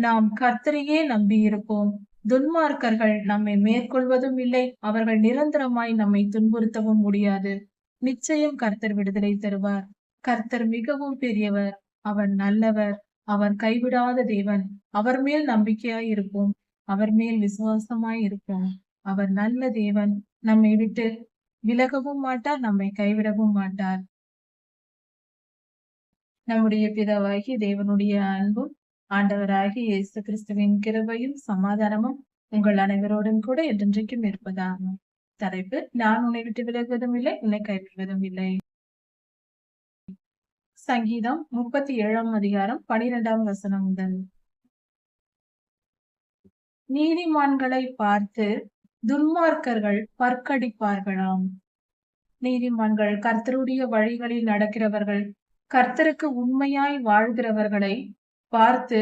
நாம் கர்த்தரையே நம்பியிருப்போம். துன்மார்க்கர்கள் நம்மை மேற்கொள்வதும் இல்லை, அவர்கள் நிரந்தரமாய் நம்மை துன்புறுத்தவும் முடியாது. நிச்சயம் கர்த்தர் விடுதலை தருவார். கர்த்தர் மிகவும் பெரியவர், அவர் நல்லவர், அவர் கைவிடாத தேவன். அவர் மேல் நம்பிக்கையாய் இருப்போம், அவர் மேல் விசுவாசமாய் இருப்போம். அவர் நல்ல தேவன், நம்மை விட்டு விலகவும் மாட்டார், நம்மை கைவிடவும் மாட்டார். நம்முடைய பிதாவாகிய தேவனுடைய அன்பும் ஆண்டவராகிய இயேசு கிறிஸ்துவின் கிருபையும் சமாதானமும் உங்கள் அனைவரோடும் கூட என்றென்றைக்கும் இருப்பதாகும். தலைப்பு: நான் உன்னை விட்டு விலகுவதும் இல்லை, உன்னை கைவிடுவதும் இல்லை. சங்கீதம் 37 அதிகாரம் 12 வசனம் முதல். நீதிமான்களை பார்த்து துன்மார்க்கர்கள் பற்கடிப்பார்களாம். நீதிமான்கள் கர்த்தருடைய வழிகளில் நடக்கிறவர்கள், கர்த்தருக்கு உண்மையாய் வாழ்கிறவர்களை பார்த்து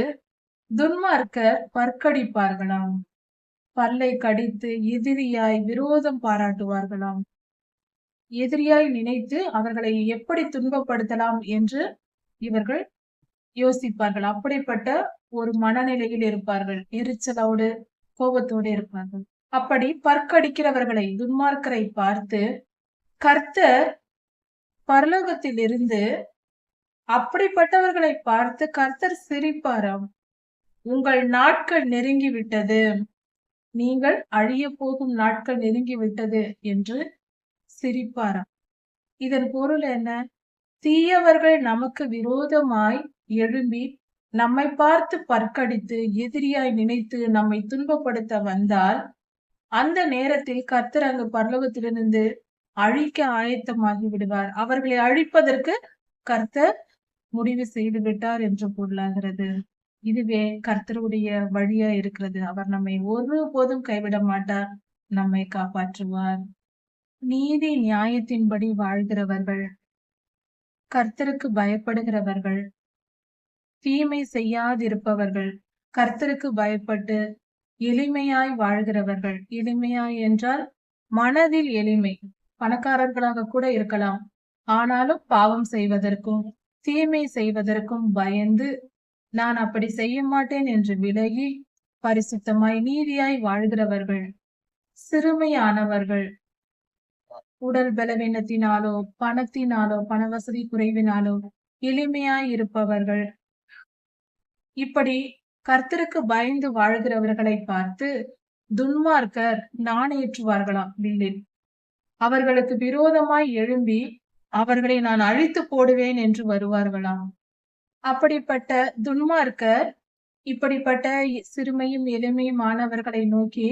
துன்மார்க்கர் பற்கடிப்பார்களாம். பல்லை கடித்து எதிரியாய் விரோதம் பாராட்டுவார்களாம். எதிரியாய் நினைத்து அவர்களை எப்படி துன்பப்படுத்தலாம் என்று இவர்கள் யோசிப்பார்கள். அப்படிப்பட்ட ஒரு மனநிலையில் இருப்பார்கள். எரிச்சலோடு, கோபத்தோடு இருப்பார்கள். அப்படி பற்கடிக்கிறவர்களை, துன்மார்க்கரை பார்த்து கர்த்தர் பரலோகத்தில் இருந்து அப்படிப்பட்டவர்களை பார்த்து கர்த்தர் சிரிப்பாராம். உங்கள் நாட்கள் நெருங்கி விட்டது, நீங்கள் அழிய போகும் நாட்கள் நெருங்கி விட்டது என்று சிரிப்பாராம். இதன் பொருள் என்ன? தீயவர்கள் நமக்கு விரோதமாய் எழும்பி நம்மை பார்த்து பற்கடித்து எதிரியாய் நினைத்து நம்மை துன்பப்படுத்த வந்தால், அந்த நேரத்தில் கர்த்தர் அங்கு பரலோகத்திலிருந்து அழிக்க ஆயத்தமாகி விடுவார். அவர்களை அழிப்பதற்கு கர்த்தர் முடிவு செய்து விட்டார் என்று பொருளாகிறது. இதுவே கர்த்தருடைய வழியா இருக்கிறது. அவர் நம்மை ஒருபோதும் கைவிட மாட்டார், நம்மை காப்பாற்றுவார். நீதி நியாயத்தின்படி வாழ்கிறவர்கள், கர்த்தருக்கு பயப்படுகிறவர்கள், தீமை செய்யாதிருப்பவர்கள், கர்த்தருக்கு பயப்பட்டு எளிமையாய் வாழ்கிறவர்கள். எளிமையாய் என்றால் மனதில் எளிமை. பணக்காரர்களாக கூட இருக்கலாம், ஆனாலும் பாவம் செய்வதற்கும் தீமை செய்வதற்கும் பயந்து நான் அப்படி செய்ய மாட்டேன் என்று விலகி பரிசுத்தமாய் நீதியாய் வாழ்கிறவர்கள். சிறுமையானவர்கள், உடல் பலவீனத்தினாலோ பணத்தினாலோ பண வசதி குறைவினாலோ எளிமையாய் இருப்பவர்கள். இப்படி கர்த்தருக்கு பயந்து வாழ்கிறவர்களை பார்த்து துன்மார்க்கர் நாணேற்றுவார்களாம் வில்லில். அவர்களுக்கு விரோதமாய் எழும்பி அவர்களை நான் அழித்து போடுவேன் என்று வருவார்களாம். அப்படிப்பட்ட துன்மார்க்கர் இப்படிப்பட்ட சிறுமையும் எளிமையுமானவர்களை நோக்கி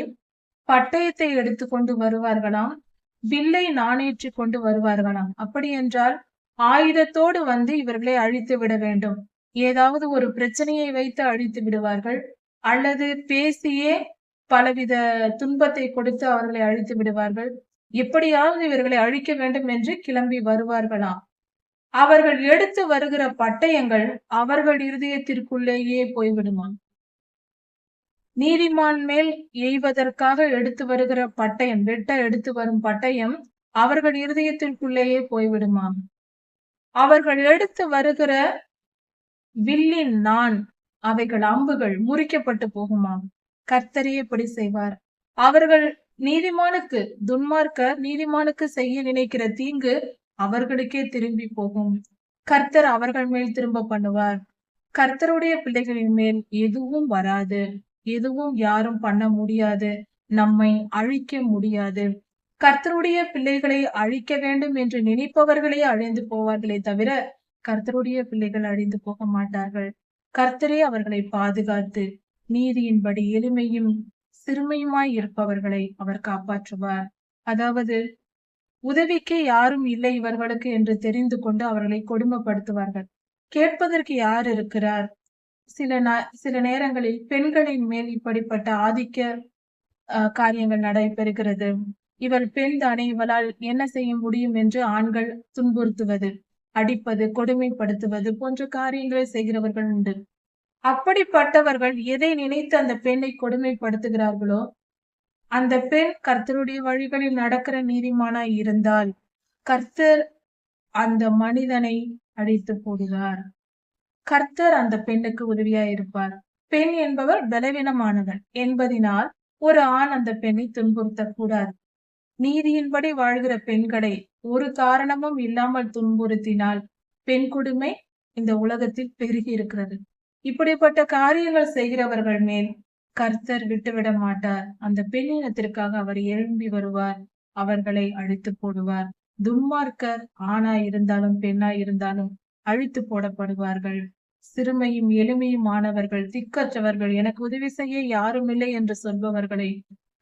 பட்டயத்தை எடுத்துக்கொண்டு வருவார்களாம், வில்லை நாணேற்றி கொண்டு வருவார்களாம். அப்படி என்றால் ஆயுதத்தோடு வந்து இவர்களை அழித்து விட வேண்டும். ஏதாவது ஒரு பிரச்சனையை வைத்து அழித்து விடுவார்கள், அல்லது பேசியே பலவித துன்பத்தை கொடுத்து அவர்களை அழித்து விடுவார்கள். எப்படியாவது இவர்களை அழிக்க வேண்டும் என்று கிளம்பி வருவார்களாம். அவர்கள் எடுத்து வருகிற பட்டயங்கள் அவர்கள் இருதயத்திற்குள்ளேயே போய்விடுமாம். நீதிமான் மேல் எய்வதற்காக எடுத்து வருகிற பட்டயம், வெட்ட எடுத்து வரும் பட்டயம் அவர்கள் இருதயத்திற்குள்ளேயே போய்விடுமாம். அவர்கள் எடுத்து வருகிற வில்லின் நாண், அவைகள் அம்புகள் முறிக்கப்பட்டு போகுமாம். கர்த்தரே இப்படி செய்வார். அவர்கள் நீதிமானுக்கு, துன்மார்க்கர் நீதிமானுக்கு செய்ய நினைக்கிற தீங்கு அவர்களுக்கே திரும்பி போகும். கர்த்தர் அவர்கள் மேல் திரும்ப பண்ணுவார். கர்த்தருடைய பிள்ளைகளின் மேல் எதுவும் வராது, எதுவும் யாரும் பண்ண முடியாது, நம்மை அழிக்க முடியாது. கர்த்தருடைய பிள்ளைகளை அழிக்க வேண்டும் என்று நினைப்பவர்களே அழிந்து போவார்களே தவிர கர்த்தருடைய பிள்ளைகள் அழிந்து போக மாட்டார்கள். கர்த்தரே அவர்களை பாதுகாத்து நீதியின்படி எளிமையும் சிறுமையுமாய் இருப்பவர்களை அவர் காப்பாற்றுவார். அதாவது உதவிக்கு யாரும் இல்லை இவர்களுக்கு என்று தெரிந்து கொண்டு அவர்களை கொடுமைப்படுத்துவார்கள். கேட்பதற்கு யார் இருக்கிறார்? சில நேரங்களில் பெண்களின் மேல் இப்படிப்பட்ட ஆதிக்க காரியங்கள் நடைபெறுகிறது. இவள் பெண் தானே, இவளால் என்ன செய்ய முடியும் என்று ஆண்கள் துன்புறுத்துவது, அடிப்பது, கொடுமைப்படுத்துவது போன்ற காரியங்களை செய்கிறவர்கள் உண்டு. அப்படிப்பட்டவர்கள் எதை நினைத்து அந்த பெண்ணை கொடுமைப்படுத்துகிறார்களோ, அந்த பெண் கர்த்தருடைய வழிகளில் நடக்கிற நீதிமானாய் இருந்தால் கர்த்தர் அந்த மனிதனை அழித்து போடுவார். கர்த்தர் அந்த பெண்ணுக்கு உதவியாய் இருப்பார். பெண் என்பவர் பலவீனமானவர் என்பதினால் ஒரு ஆண் அந்த பெண்ணை துன்புறுத்தக் கூடாது. நீதியின்படி வாழ்கிற பெண்களை ஒரு காரணமும் இல்லாமல் துன்புறுத்தினால் பெண் கொடுமை இந்த உலகத்தில் பெருகி இருக்கிறது. இப்படிப்பட்ட காரியங்கள் செய்கிறவர்கள் மேல் கர்த்தர் விட்டுவிட மாட்டார். அந்த பெண்ணினத்திற்காக அவர் எழும்பி வருவார், அவர்களை அழித்து போடுவார். துன்மார்க்கர் ஆணாய் இருந்தாலும் பெண்ணாய் இருந்தாலும் அழித்து போடப்படுவார்கள். சிறுமையும் எளிமையும் ஆனவர்கள், திக்கற்றவர்கள், எனக்கு உதவி செய்ய யாரும் இல்லை என்று சொல்பவர்களை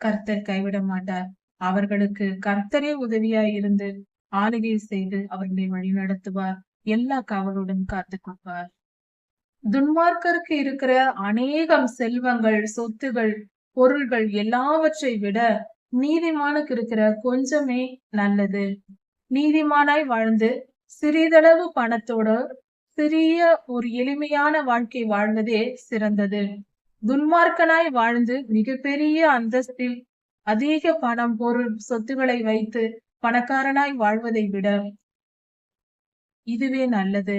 கர்த்தர் கைவிட மாட்டார். அவர்களுக்கு கர்த்தரே உதவியாய் இருந்து ஆளுகை செய்து அவர்களை வழிநடத்துவார். எல்லா காவலுடன் காத்துக் கொள்வார். துன்மார்க்கருக்கு இருக்கிற அநேகம் செல்வங்கள், சொத்துகள், பொருள்கள் எல்லாவற்றை விட நீதிமானுக்கு இருக்கிற கொஞ்சமே நல்லது. நீதிமானாய் வாழ்ந்து சிறிதளவு பணத்தோடு சிறிய ஒரு எளிமையான வாழ்க்கை வாழ்வதே சிறந்தது. துன்மார்க்கனாய் வாழ்ந்து மிகப்பெரிய அந்தஸ்தில் அதிக பணம், பொருள், சொத்துக்களை வைத்து பணக்காரனாய் வாழ்வதை விட இதுவே நல்லது.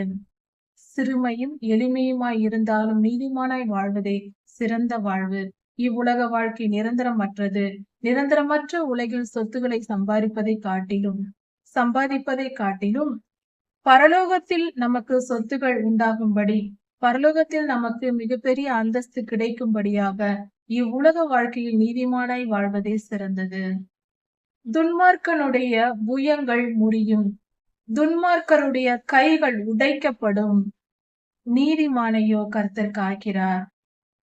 சிறுமையும் எளிமையுமாய் இருந்தாலும் நீதிமானாய் வாழ்வதே சிறந்த வாழ்வு. இவ்வுலக வாழ்க்கை நிரந்தரமற்றது. நிரந்தரமற்ற உலகில் சொத்துக்களை சம்பாதிப்பதை காட்டிலும் பரலோகத்தில் நமக்கு சொத்துகள் உண்டாகும்படி, பரலோகத்தில் நமக்கு மிகப்பெரிய அந்தஸ்து கிடைக்கும்படியாக இவ்வுலக வாழ்க்கையில் நீதிமானாய் வாழ்வதே சிறந்தது. துன்மார்க்கனுடைய புயங்கள் முறியும், துன்மார்க்கருடைய கைகள் உடைக்கப்படும். நீதிமானையோ கர்த்தர் காக்கிறார்.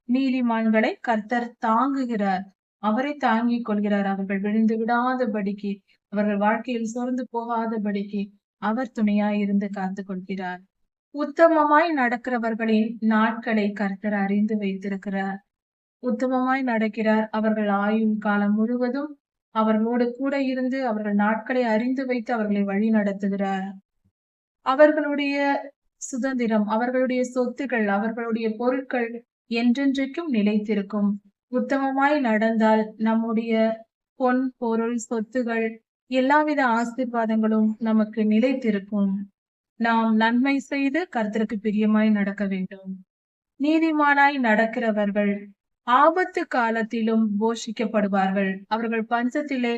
நீதிமான்களை கர்த்தர் தாங்குகிறார். அவரை தாங்கிக் கொள்கிறார். அவர்கள் விழுந்து விடாதபடிக்கு, அவர்கள் வாழ்க்கையில் சோர்ந்து போகாதபடிக்கு அவர் துணையாய் இருந்து காத்துக் கொள்கிறார். உத்தமமாய் நடக்கிறவர்களின் நாட்களை கர்த்தர் அறிந்து வைத்திருக்கிறார். உத்தமமாய் நடக்கிறார். அவர்கள் ஆயுள் காலம் முழுவதும் அவர்களோடு கூட இருந்து அவர்கள் நாட்களை அறிந்து வைத்து அவர்களை வழி நடத்துகிறார். அவர்களுடைய சுதந்திரம், அவர்களுடைய சொத்துக்கள், அவர்களுடைய பொருட்கள் என்றென்றைக்கும் நிலைத்திருக்கும். உத்தமமாய் நடந்தால் நம்முடைய பொன், பொருள், சொத்துகள், எல்லாவித ஆசீர்வாதங்களும் நமக்கு நிலைத்திருக்கும். நாம் நன்மை செய்து கர்த்தருக்கு பிரியமாய் நடக்க வேண்டும். நீதிமானாய் நடக்கிறவர்கள் ஆபத்து காலத்திலும் போஷிக்கப்படுவார்கள். அவர்கள் பஞ்சத்திலே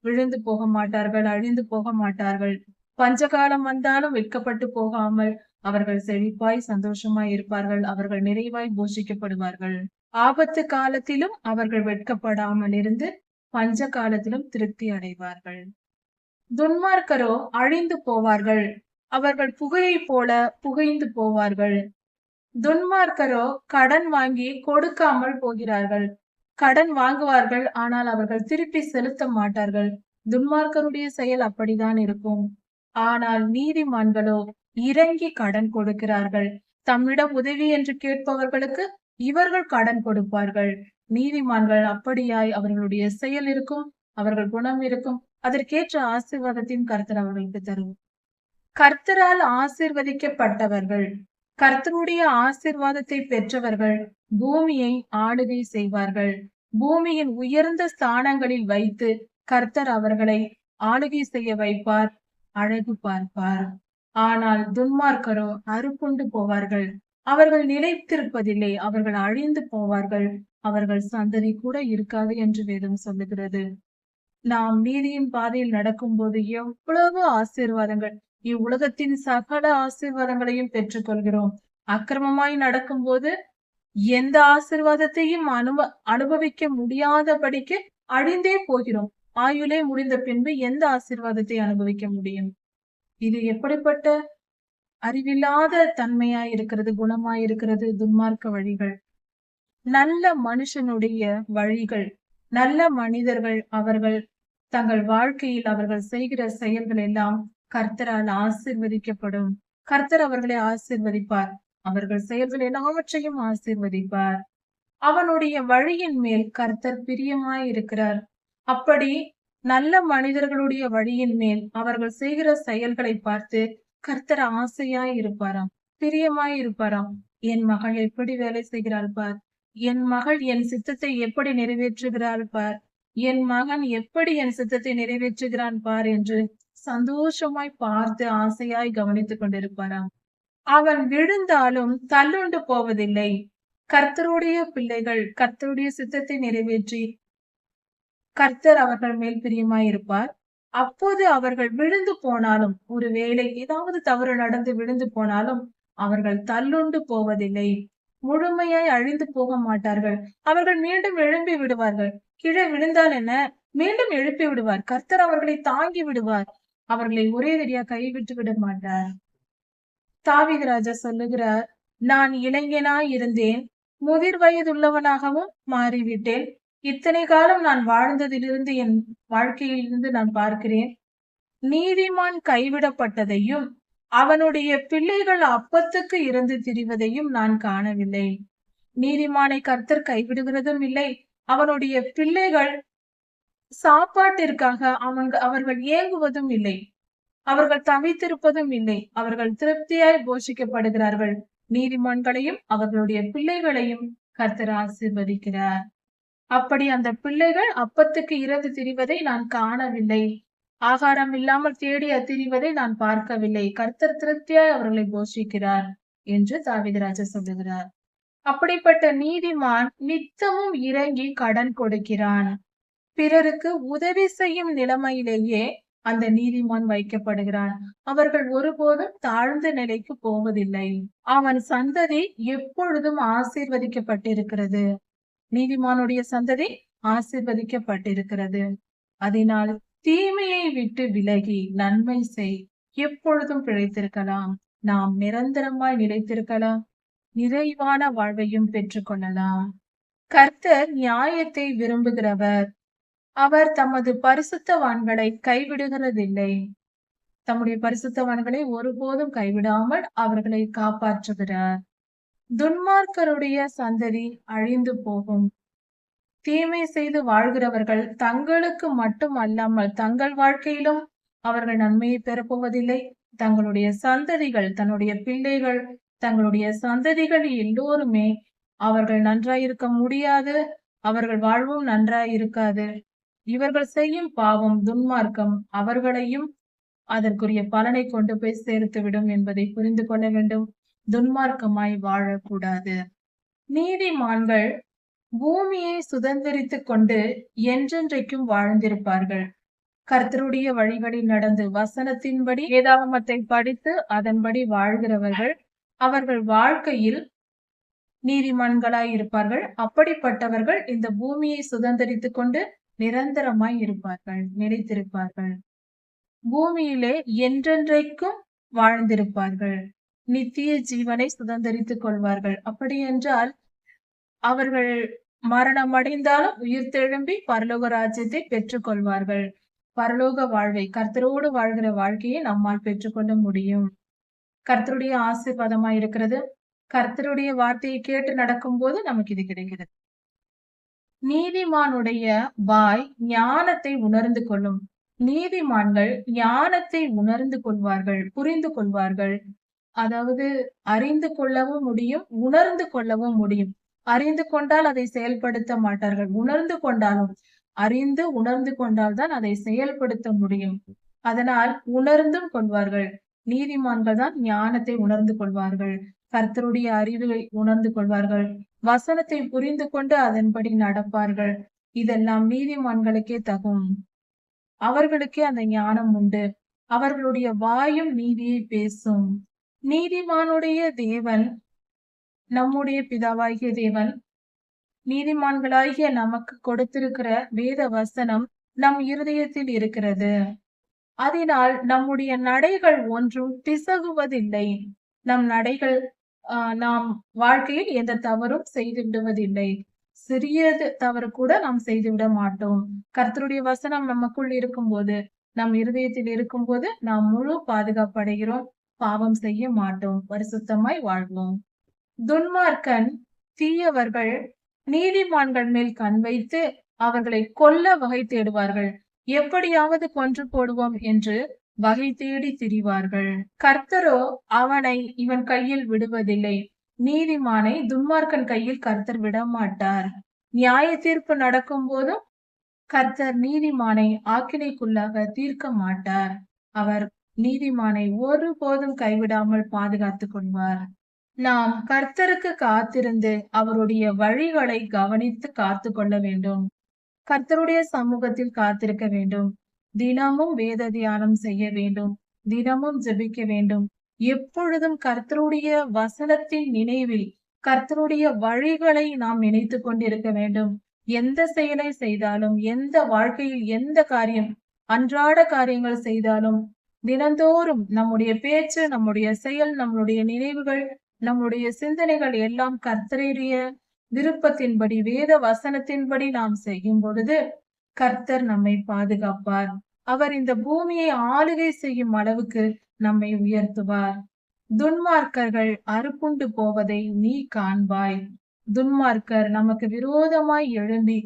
விழுந்து போக மாட்டார்கள், அழிந்து போக மாட்டார்கள். பஞ்சகாலம் வந்தாலும் வெட்கப்பட்டு போகாமல் அவர்கள் செழிப்பாய் சந்தோஷமாய் இருப்பார்கள். அவர்கள் நிறைவாய் போஷிக்கப்படுவார்கள். ஆபத்து காலத்திலும் அவர்கள் வெட்கப்படாமல் இருந்து பஞ்ச காலத்திலும் திருப்தி அடைவார்கள். துன்மார்க்கரோ அழிந்து போவார்கள். அவர்கள் புகையை போல புகைந்து போவார்கள். துன்மார்க்கரோ கடன் வாங்கி கொடுக்காமல் போகிறார்கள். கடன் வாங்குவார்கள், ஆனால் அவர்கள் திருப்பி செலுத்த மாட்டார்கள். துன்மார்க்கருடைய செயல் அப்படித்தான் இருக்கும். ஆனால் நீதிமான்களோ இறங்கி கடன் கொடுக்கிறார்கள். தம்மிடம் உதவி என்று கேட்பவர்களுக்கு இவர்கள் கடன் கொடுப்பார்கள். நீதிமான்கள் அப்படியாய் அவர்களுடைய செயல் இருக்கும், அவர்கள் குணம் இருக்கும். அதற்கேற்ற ஆசீர்வாதத்தையும் கர்த்தர் அவர்களுக்கு தரும். கர்த்தரால் ஆசீர்வதிக்கப்பட்டவர்கள், கர்த்தருடைய ஆசீர்வாதத்தை பெற்றவர்கள் பூமியை ஆளுகை செய்வார்கள். பூமியின் உயர்ந்த ஸ்தானங்களில் வைத்து கர்த்தர் அவர்களை ஆளுகை செய்ய வைப்பார், அழகு பார்ப்பார். ஆனால் துன்மார்க்கரோ அறுப்புண்டு போவார்கள். அவர்கள் நிலைத்திருப்பதில்லை, அவர்கள் அழிந்து போவார்கள். அவர்கள் சந்ததி கூட இருக்காது என்று வேதம் சொல்லுகிறது. நாம் நீதியின் பாதையில் நடக்கும் போது எவ்வளவு ஆசீர்வாதங்கள், இவ்வுலகத்தின் சகல ஆசீர்வாதங்களையும் பெற்றுக் கொள்கிறோம். அக்கிரமமாய் நடக்கும் போது எந்த ஆசீர்வாதத்தையும் அனுபவிக்க முடியாதபடிக்கு அழிந்தே போகிறோம். ஆயுளே முடிந்த பின்பு எந்த ஆசீர்வாதத்தை அனுபவிக்க முடியும்? இது எப்படிப்பட்ட அறிவில்லாத தன்மையாய் இருக்கிறது, குணமாய் இருக்கிறது. துன்மார்க்க வழிகள், நல்ல மனுஷனுடைய வழிகள், நல்ல மனிதர்கள், அவர்கள் தங்கள் வாழ்க்கையில் அவர்கள் செய்கிற செயல்கள் எல்லாம் கர்த்தரால் ஆசீர்வதிக்கப்படும். கர்த்தர் அவர்களை ஆசீர்வதிப்பார். அவர்கள் செயல்கள் எல்லாவற்றையும் ஆசீர்வதிப்பார். அவனுடைய வழியின் மேல் கர்த்தர் பிரியமாய் இருக்கிறார். அப்படி நல்ல மனிதர்களுடைய வழியின் மேல் அவர்கள் செய்கிற செயல்களை பார்த்து கர்த்தர் ஆசையாய் இருப்பாராம், பிரியமாய் இருப்பாராம். என் மகள் எப்படி வேலை செய்கிறாள் பார், என் மகள் என் சித்தத்தை எப்படி நிறைவேற்றுகிறாள் பார், என் மகன் எப்படி என் சித்தத்தை நிறைவேற்றுகிறான் பார் என்று சந்தோஷமாய் பார்த்து ஆசையாய் கவனித்துக் கொண்டிருப்பாராம். அவன் விழுந்தாலும் தள்ளுண்டு போவதில்லை. கர்த்தருடைய பிள்ளைகள் கர்த்தருடைய சித்தத்தை நிறைவேற்றி கர்த்தர் அவர்கள் மேல் பிரியமாயிருப்பார். அப்போது அவர்கள் விழுந்து போனாலும், ஒருவேளை ஏதாவது தவறு நடந்து விழுந்து போனாலும், அவர்கள் தள்ளுண்டு போவதில்லை. முழுமையாய் அழிந்து போக மாட்டார்கள். அவர்கள் மீண்டும் எழும்பி விடுவார்கள். கீழே விழுந்தால் என்ன? மீண்டும் எழுப்பி விடுவார். கர்த்தர் அவர்களை தாங்கி விடுவார். அவர்களை ஒரேயடியா கைவிட்டு விட மாட்டார். தாவீது ராஜா சொல்லுகிறார், நான் இளைஞனாய் இருந்தேன், முதிர் வயதுள்ளவனாகவும் மாறிவிட்டேன். இத்தனை காலம் நான் வாழ்ந்ததிலிருந்து என் வாழ்க்கையிலிருந்து நான் பார்க்கிறேன். நீதிமான் கைவிடப்பட்டதையும் அவனுடைய பிள்ளைகள் அப்பத்துக்கு இறந்து திரிவதையும் நான் காணவில்லை. நீதிமானை கர்த்தர் கைவிடுகிறதும் இல்லை. அவனுடைய பிள்ளைகள் சாப்பாட்டிற்காக அவர்கள் ஏங்குவதும் இல்லை. அவர்கள் தவித்திருப்பதும் இல்லை. அவர்கள் திருப்தியாய் போஷிக்கப்படுகிறார்கள். நீதிமான்களையும் அவர்களுடைய பிள்ளைகளையும் கர்த்தர் ஆசீர்வதிக்கிறார். அப்படி அந்த பிள்ளைகள் அப்பத்துக்கு இறந்து திரிவதை நான் காணவில்லை. ஆகாரம் இல்லாமல் தேடி திரிவதை நான் பார்க்கவில்லை. கர்த்தர் திருப்தியாய் அவர்களை போஷிக்கிறார் என்று தாவீது ராஜா சொல்லுகிறார். அப்படிப்பட்ட நீதிமான் நித்தமும் இறங்கி கடன் கொடுக்கிறான். பிறருக்கு உதவி செய்யும் நிலைமையிலேயே அந்த நீதிமான் வைக்கப்படுகிறான். அவர்கள் ஒருபோதும் தாழ்ந்த நிலைக்கு போவதில்லை. அவன் சந்ததி எப்பொழுதும் ஆசீர்வதிக்கப்பட்டிருக்கிறது. நீதிமானுடைய சந்ததி ஆசீர்வதிக்கப்பட்டிருக்கிறது. அதனால் தீமையை விட்டு விலகி நன்மை செய், எப்பொழுதும் பிழைத்திருக்கலாம். நாம் நிரந்தரமாய் நிலைத்திருக்கலாம். நிறைவான வாழ்வையும் பெற்றுக்கொள்ளலாம். கர்த்தர் நியாயத்தை விரும்புகிறவர். அவர் தமது பரிசுத்தவான்களை கைவிடுகிறதில்லை. தம்முடைய பரிசுத்தவான்களை ஒருபோதும் கைவிடாமல் அவர்களை காப்பாற்றுகிறார். துன்மார்க்கருடைய சந்ததி அழிந்து போகும். தீமை செய்து வாழ்கிறவர்கள் தங்களுக்கு மட்டும் அல்லாமல் தங்கள் வாழ்க்கையிலும் அவர்கள் நன்மையை பெறப்போவதில்லை. தங்களுடைய சந்ததிகள், தன்னுடைய பிள்ளைகள், தங்களுடைய சந்ததிகள் எல்லோருமே அவர்கள் நன்றாயிருக்க முடியாது. அவர்கள் வாழ்வும் நன்றாயிருக்காது. இவர்கள் செய்யும் பாவம், துன்மார்க்கம் அவர்களையும் அதற்குரிய பலனை கொண்டு போய் சேர்த்துவிடும் என்பதை புரிந்து கொள்ள வேண்டும். துன்மார்க்கமாய் வாழக்கூடாது. நீதிமான்கள் பூமியை சுதந்திரித்துக் கொண்டு என்றென்றைக்கும் வாழ்ந்திருப்பார்கள். கர்த்தருடைய வழிகளில் நடந்து வசனத்தின்படி வேதாகமத்தை படித்து அதன்படி வாழ்கிறவர்கள் அவர்கள் வாழ்க்கையில் நீதிமான்களாய் இருப்பார்கள். அப்படிப்பட்டவர்கள் இந்த பூமியை சுதந்திரித்துக் கொண்டு நிரந்தரமாய் இருப்பார்கள், நிலைத்திருப்பார்கள். பூமியிலே என்றென்றைக்கும் வாழ்ந்திருப்பார்கள். நித்திய ஜீவனை சுதந்திரித்துக் கொள்வார்கள். அப்படி என்றால் அவர்கள் மரணம் அடைந்தாலும் உயிர்த்தெழும்பி பரலோக ராஜ்யத்தை பெற்றுக் கொள்வார்கள். பரலோக வாழ்வை, கர்த்தரோடு வாழ்கிற வாழ்க்கையை நம்மால் பெற்றுக்கொள்ள முடியும். கர்த்தருடைய ஆசீர்வாதமாய் இருக்கிறது. கர்த்தருடைய வார்த்தையை கேட்டு நடக்கும் போது நமக்கு இது கிடைக்கிறது. நீதிமானுடைய வாய் ஞானத்தை உணர்ந்து கொள்ளும். நீதிமான்கள் ஞானத்தை உணர்ந்து கொள்வார்கள், புரிந்து கொள்வார்கள். அதாவது அறிந்து கொள்ளவும் முடியும், உணர்ந்து கொள்ளவும் முடியும். அறிந்து கொண்டால் அதை செயல்படுத்த மாட்டார்கள். உணர்ந்து கொண்டாலும், அறிந்து உணர்ந்து கொண்டால்தான் அதை செயல்படுத்த முடியும். அதனால் உணர்ந்தும் கொள்வார்கள். நீதிமான்கள் தான் ஞானத்தை உணர்ந்து கொள்வார்கள். கர்த்தருடைய அறிவை உணர்ந்து கொள்வார்கள். வசனத்தை புரிந்து கொண்டு அதன்படி நடப்பார்கள். இதெல்லாம் நீதிமான்களுக்கே தகும். அவர்களுக்கே அந்த ஞானம் உண்டு. அவர்களுடைய வாயும் நீதியை பேசும். நீதிமானுடைய தேவன், நம்முடைய பிதாவாகிய தேவன், நீதிமான்களாகிய நமக்கு கொடுத்திருக்கிற வேத வசனம் நம் இருதயத்தில் இருக்கிறது. அதனால் நம்முடைய நடைகள் ஒன்றும் பிசகுவதில்லை. நம் நடைகள் நாம் வாழ்க்கையில் எந்த தவறும் செய்து விடுவதில்லை. சிறியது தவறு கூட நாம் செய்துவிட மாட்டோம். கர்த்தருடைய வசனம் நமக்குள் இருக்கும்போது, நம் இருதயத்தில் இருக்கும்போது நாம் முழு பாதுகாப்படைகிறோம். பாவம் செய்ய மாட்டோம். பரிசுத்தமாய் வாழ்வோம். துன்மார்க்கன், தீயவர்கள் நீதிமான்கள் மேல் கண் வைத்து அவர்களை கொல்ல வகை தேடுவார்கள். எப்படியாவது கொன்று போடுவோம் என்று வகை தேடி திரிவார்கள். கர்த்தரோ அவனை இவன் கையில் விடுவதில்லை. நீதிமானை துன்மார்க்கன் கையில் கர்த்தர் விடமாட்டார். நியாய தீர்ப்பு நடக்கும் போதும் கர்த்தர் நீதிமானை ஆக்கினைக்குள்ளாக தீர்க்க மாட்டார். அவர் நீதிமானை ஒருபோதும் கைவிடாமல் பாதுகாத்துக் கொள்வார். நாம் கர்த்தருக்கு காத்திருந்து அவருடைய வழிகளை கவனித்து காத்து கொள்ள வேண்டும். கர்த்தருடைய சமூகத்தில் காத்திருக்க வேண்டும். தினமும் வேத தியானம் செய்ய வேண்டும். தினமும் ஜெபிக்க வேண்டும். எப்பொழுதும் கர்த்தருடைய வசனத்தின் நினைவில் கர்த்தருடைய வழிகளை நாம் நினைத்துக் கொண்டிருக்க வேண்டும். எந்த செயலை செய்தாலும், எந்த வாழ்க்கையில் எந்த காரியம், அன்றாட காரியங்கள் செய்தாலும், தினந்தோறும் நம்முடைய பேச்சு, நம்முடைய செயல், நம்முடைய நினைவுகள், நம்முடைய சிந்தனைகள் எல்லாம் கர்த்தருடைய விருப்பத்தின்படி, வேத வசனத்தின்படி நாம் செய்யும் பொழுது, கர்த்தர் நம்மை பாதுகாப்பார். அவர் இந்த பூமியை ஆளுகை செய்யும் அளவுக்கு நம்மை உயர்த்துவார். துன்மார்க்கர்கள் அறுப்புண்டு போவதை நீ காண்பாய். துன்மார்க்கர் நமக்கு விரோதமாய் எழும்பி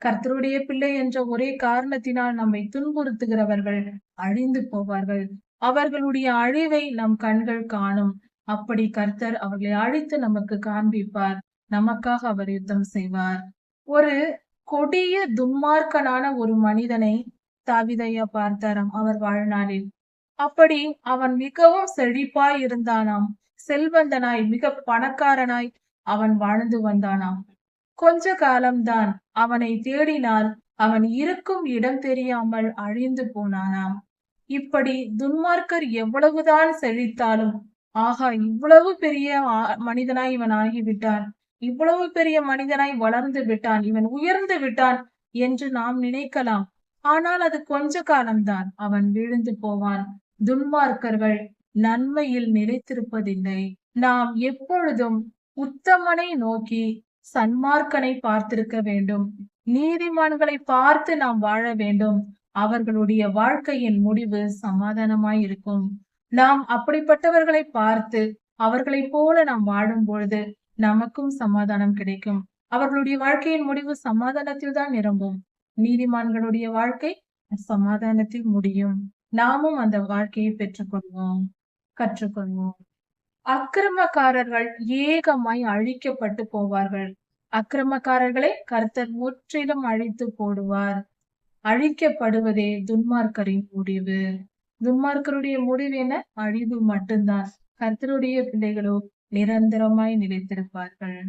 கர்த்தருடைய பிள்ளை என்ற ஒரே காரணத்தினால் நம்மை துன்புறுத்துகிறவர்கள் அழிந்து போவார்கள். அவர்களுடைய அழிவை நம் கண்கள் காணும். அப்படி கர்த்தர் அவர்களை அழித்து நமக்கு காண்பிப்பார். நமக்காக அவர் யுத்தம் செய்வார். ஒரு கொடிய துன்மார்க்கனான ஒரு மனிதனை தாவீதையா பார்த்தாராம் அவர் வாழ்நாளில். அப்படி அவன் மிகவும் செழிப்பாய் இருந்தானாம். செல்வந்தனாய், மிக பணக்காரனாய் அவன் வாழ்ந்து வந்தானாம். கொஞ்ச காலம்தான் அவனை தேடினால் அவன் இருக்கும் இடம் தெரியாமல் அழிந்து போனானாம். இப்படி துன்மார்க்கர் எவ்வளவுதான் செழித்தாலும், ஆகா இவ்வளவு பெரிய மனிதனாய் இவன் ஆகிவிட்டான், இவ்வளவு பெரிய மனிதனாய் வளர்ந்து விட்டான், இவன் உயர்ந்து விட்டான் என்று நாம் நினைக்கலாம். ஆனால் அது கொஞ்ச காலம்தான், அவன் விழுந்து போவான். துன்மார்க்கர்கள் நன்மையில் நிலைத்திருப்பதில்லை. நாம் எப்பொழுதும் உத்தமனை நோக்கி சன்மார்க்கனை பார்த்திருக்க வேண்டும். நீதிமான்களை பார்த்து நாம் வாழ வேண்டும். அவர்களுடைய வாழ்க்கையின் முடிவு சமாதானமாய் இருக்கும். நாம் அப்படிப்பட்டவர்களை பார்த்து அவர்களைப் போல நாம் வாழும் பொழுது நமக்கும் சமாதானம் கிடைக்கும். அவர்களுடைய வாழ்க்கையின் முடிவு சமாதானத்தில் தான் நிரம்பும். நீதிமான்களுடைய வாழ்க்கை சமாதானத்தில் முடியும். நாமும் அந்த வாழ்க்கையை பெற்றுக்கொள்வோம், கற்றுக்கொள்வோம். அக்கிரமக்காரர்கள் ஏகமாய் அழிக்கப்பட்டு போவார்கள். அக்கிரமக்காரர்களை கர்த்தர் முற்றிலும் அழித்து போடுவார். அழிக்கப்படுவதே துன்மார்க்கரின் முடிவு. துன்மார்க்கருடைய முடிவு என்ன? அழிவு மட்டும்தான். கர்த்தருடைய பிள்ளைகளோ நிரந்தரமாய் நிலைத்திருப்பார்கள்.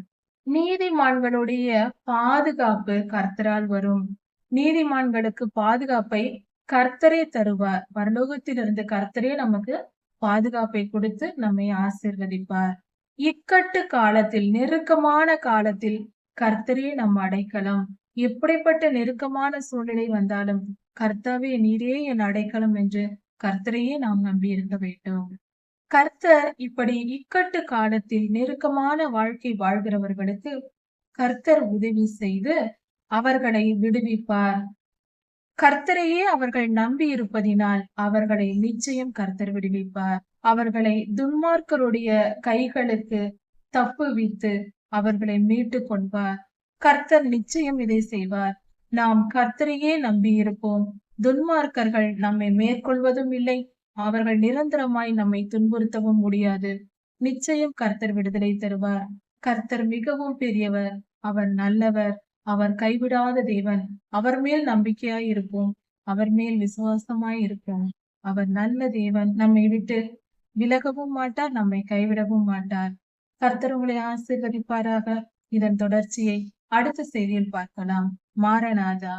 நீதிமான்களுடைய பாதுகாப்பு கர்த்தரால் வரும். நீதிமான்களுக்கு பாதுகாப்பை கர்த்தரே தருவார். பரலோகத்திலிருந்து கர்த்தரே நமக்கு பாதுகாப்பை கொடுத்து நம்மை ஆசீர்வதிப்பார். இக்கட்டு காலத்தில், நெருக்கமான காலத்தில் கர்த்தரே நம் அடைக்கலம். எப்படிப்பட்ட நெருக்கமான சூழ்நிலை வந்தாலும் கர்த்தாவே நீரே என் அடைக்கலம் என்று கர்த்தரையே நாம் நம்பி இருக்க வேண்டும். கர்த்தர் இப்படி இக்கட்டு காலத்தில் நெருக்கமான வாழ்க்கை வாழ்கிறவர்களுக்கு கர்த்தர் உதவி செய்து அவர்களை விடுவிப்பார். கர்த்தரையே அவர்கள் நம்பி இருப்பதினால் அவர்களை நிச்சயம் கர்த்தர் விடுவிப்பார். அவர்களை துன்மார்க்கருடைய கைகளுக்கு தப்புவித்து அவர்களை மீட்டு கொள்வார். கர்த்தர் நிச்சயம் இதை செய்வார். நாம் கர்த்தரையே நம்பி இருப்போம். துன்மார்க்கர்கள் நம்மை மேற்கொள்வதும் இல்லை. அவர்கள் நிரந்தரமாய் நம்மை துன்புறுத்தவும் முடியாது. நிச்சயம் கர்த்தர் விடுதலை தருவார். கர்த்தர் மிகவும் பெரியவர். அவர் நல்லவர். அவர் கைவிடாத தேவன். அவர் மேல் நம்பிக்கையாய் இருப்போம். அவர் மேல் விசுவாசமாய் இருப்போம். அவர் நல்ல தேவன். நம்மை விட்டு விலகவும் மாட்டார், நம்மை கைவிடவும் மாட்டார். கர்த்தர் உங்களை ஆசீர்வதிப்பாராக. இதன் தொடர்ச்சியை அடுத்த செய்தியில் பார்க்கலாம். மாரநாதா.